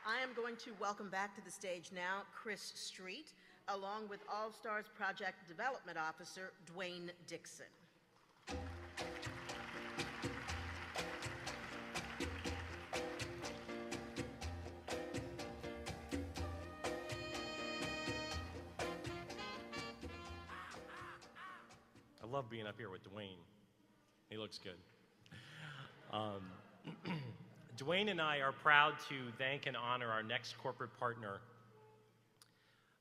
I am going to welcome back to the stage now Chris Street, along with All-Stars Project Development Officer Dwayne Dixon. I love being up here with Dwayne. He looks good. Dwayne and I are proud to thank and honor our next corporate partner,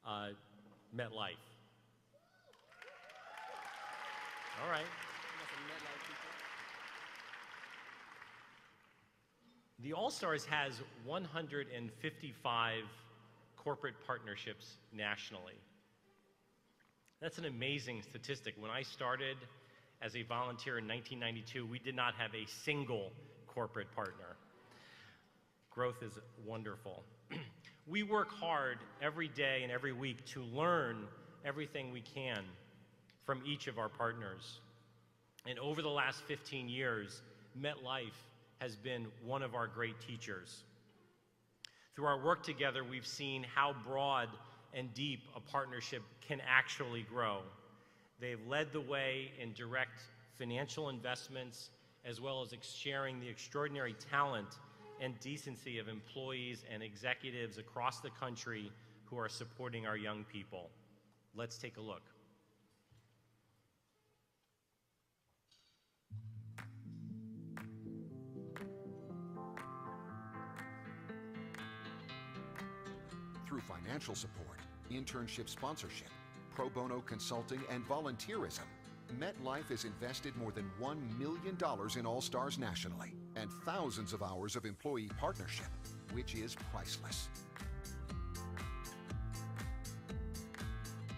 MetLife. All right. The All-Stars has 155 corporate partnerships nationally. That's an amazing statistic. When I started as a volunteer in 1992, we did not have a single corporate partner. Growth is wonderful. We work hard every day and every week to learn everything we can from each of our partners. And over the last 15 years, MetLife has been one of our great teachers. Through our work together, we've seen how broad and deep a partnership can actually grow. They've led the way in direct financial investments, as well as sharing the extraordinary talent and decency of employees and executives across the country who are supporting our young people. Let's take a look. Through financial support, internship sponsorship, pro bono consulting, and volunteerism, MetLife has invested more than $1 million in All-Stars nationally and thousands of hours of employee partnership, which is priceless.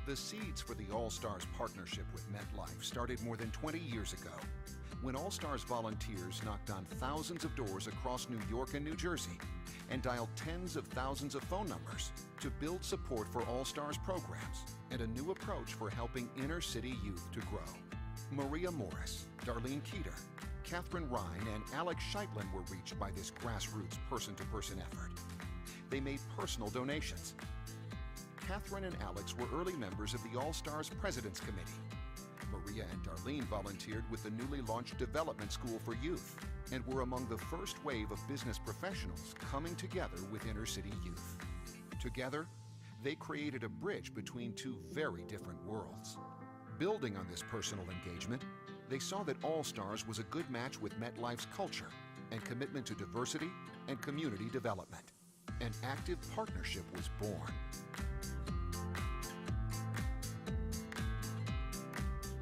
The seeds for the All-Stars partnership with MetLife started more than 20 years ago, when All-Stars volunteers knocked on thousands of doors across New York and New Jersey and dialed tens of thousands of phone numbers to build support for All-Stars programs and a new approach for helping inner-city youth to grow. Maria Morris, Darlene Keeter, Catherine Ryan, and Alex Sheitlin were reached by this grassroots person-to-person effort. They made personal donations. Catherine and Alex were early members of the All-Stars President's Committee. Maria and Darlene volunteered with the newly launched Development School for Youth and were among the first wave of business professionals coming together with inner-city youth. Together, they created a bridge between two very different worlds. Building on this personal engagement, they saw that All-Stars was a good match with MetLife's culture and commitment to diversity and community development. An active partnership was born.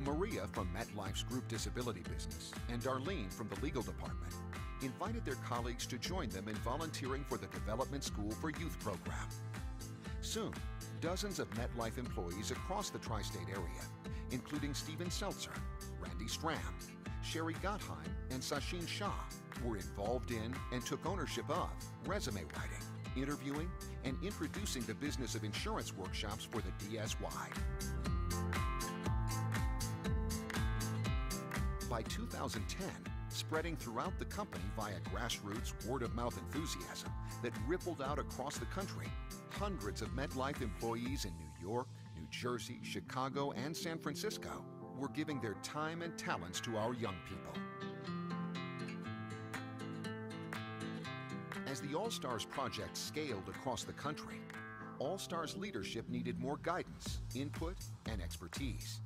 Maria from MetLife's group disability business and Darlene from the legal department invited their colleagues to join them in volunteering for the Development School for Youth program. Soon, dozens of MetLife employees across the tri-state area, including Steven Seltzer, Randy Stram, Sherry Gottheim, and Sachin Shah, were involved in and took ownership of resume writing, interviewing, and introducing the business of insurance workshops for the DSY. By 2010, spreading throughout the company via grassroots word-of-mouth enthusiasm that rippled out across the country, hundreds of MetLife employees in New York, New Jersey, Chicago, and San Francisco were giving their time and talents to our young people. As the All-Stars project scaled across the country, All-Stars leadership needed more guidance, input, and expertise.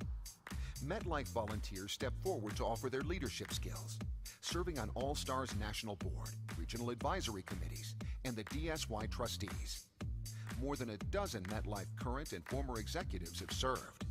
MetLife volunteers stepped forward to offer their leadership skills, serving on All-Stars National Board, regional advisory committees, and the DSY trustees. More than a dozen MetLife current and former executives have served.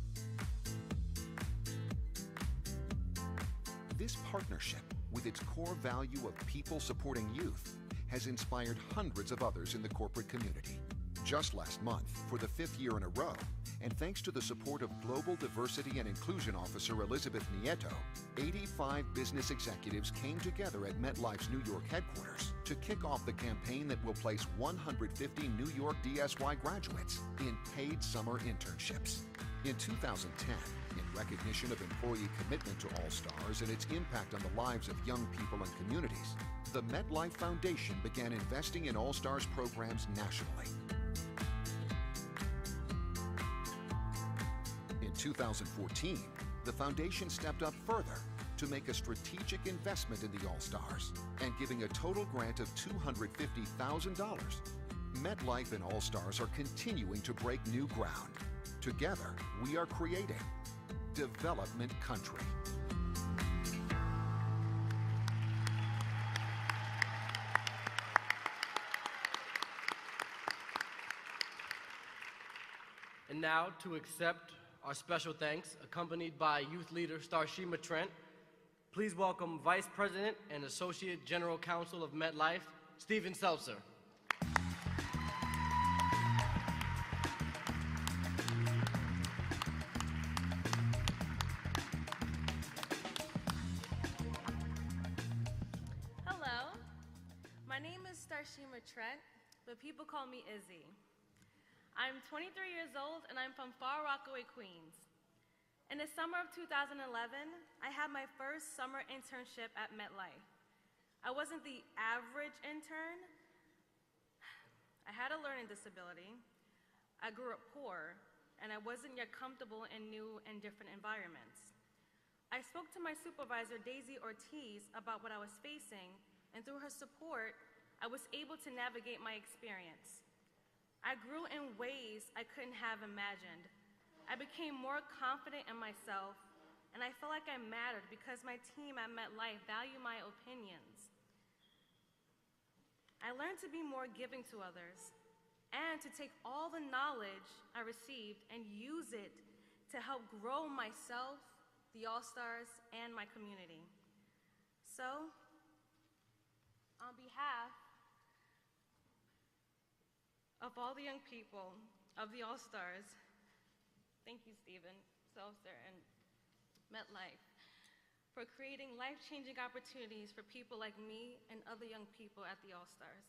This partnership, with its core value of people supporting youth, has inspired hundreds of others in the corporate community. Just last month, for the 5th year in a row, and thanks to the support of Global Diversity and Inclusion Officer Elizabeth Nieto, 85 business executives came together at MetLife's New York headquarters to kick off the campaign that will place 150 New York DSY graduates in paid summer internships. In 2010, in recognition of employee commitment to All-Stars and its impact on the lives of young people and communities, the MetLife Foundation began investing in All-Stars programs nationally. In 2014, the foundation stepped up further to make a strategic investment in the All-Stars and giving a total grant of $250,000. MetLife and All-Stars are continuing to break new ground. Together, we are creating development country. And now to accept our special thanks, accompanied by youth leader Starshima Trent, please welcome Vice President and Associate General Counsel of MetLife, Steven Seltzer. Hello, my name is Starshima Trent, but people call me Izzy. I'm 23 years old and I'm from Far Rockaway, Queens. In the summer of 2011, I had my first summer internship at MetLife. I wasn't the average intern. I had a learning disability. I grew up poor, and I wasn't yet comfortable in new and different environments. I spoke to my supervisor, Daisy Ortiz, about what I was facing, and through her support, I was able to navigate my experience. I grew in ways I couldn't have imagined. I became more confident in myself, and I felt like I mattered because my team at MetLife valued my opinions. I learned to be more giving to others and to take all the knowledge I received and use it to help grow myself, the All-Stars, and my community. So, on behalf of all the young people of the All-Stars, thank you, Steven Seltzer and MetLife, for creating life-changing opportunities for people like me and other young people at the All-Stars.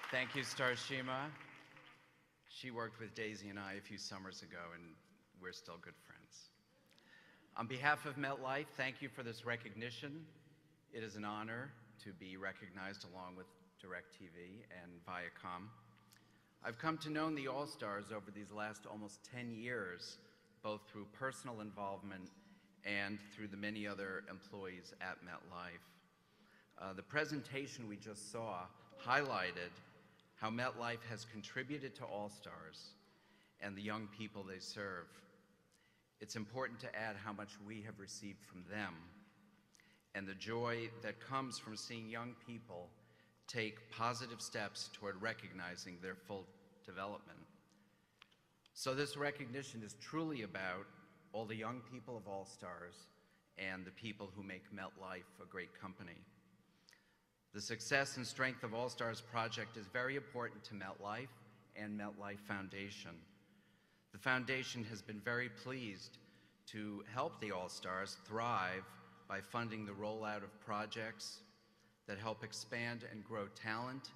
Thank you, Starshima. She worked with Daisy and I a few summers ago, and we're still good friends. On behalf of MetLife, thank you for this recognition. It is an honor to be recognized along with DirecTV and Viacom. I've come to know the All-Stars over these last almost 10 years, both through personal involvement and through the many other employees at MetLife. The presentation we just saw highlighted how MetLife has contributed to All-Stars and the young people they serve. It's important to add how much we have received from them and the joy that comes from seeing young people take positive steps toward recognizing their full development. So this recognition is truly about all the young people of All-Stars and the people who make MetLife a great company. The success and strength of All-Stars Project is very important to MetLife and MetLife Foundation. The foundation has been very pleased to help the All-Stars thrive by funding the rollout of projects that help expand and grow talent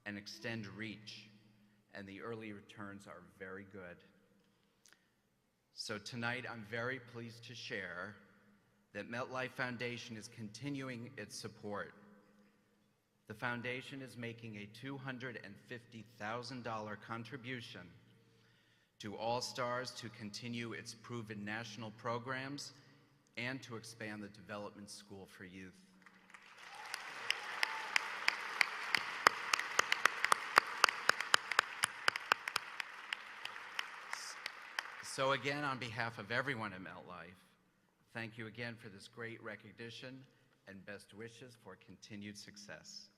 and extend reach, and the early returns are very good. So tonight, I'm very pleased to share that MetLife Foundation is continuing its support. The foundation is making a $250,000 contribution to All-Stars to continue its proven national programs and to expand the Development School for Youth. So again, on behalf of everyone at MetLife, thank you again for this great recognition and best wishes for continued success.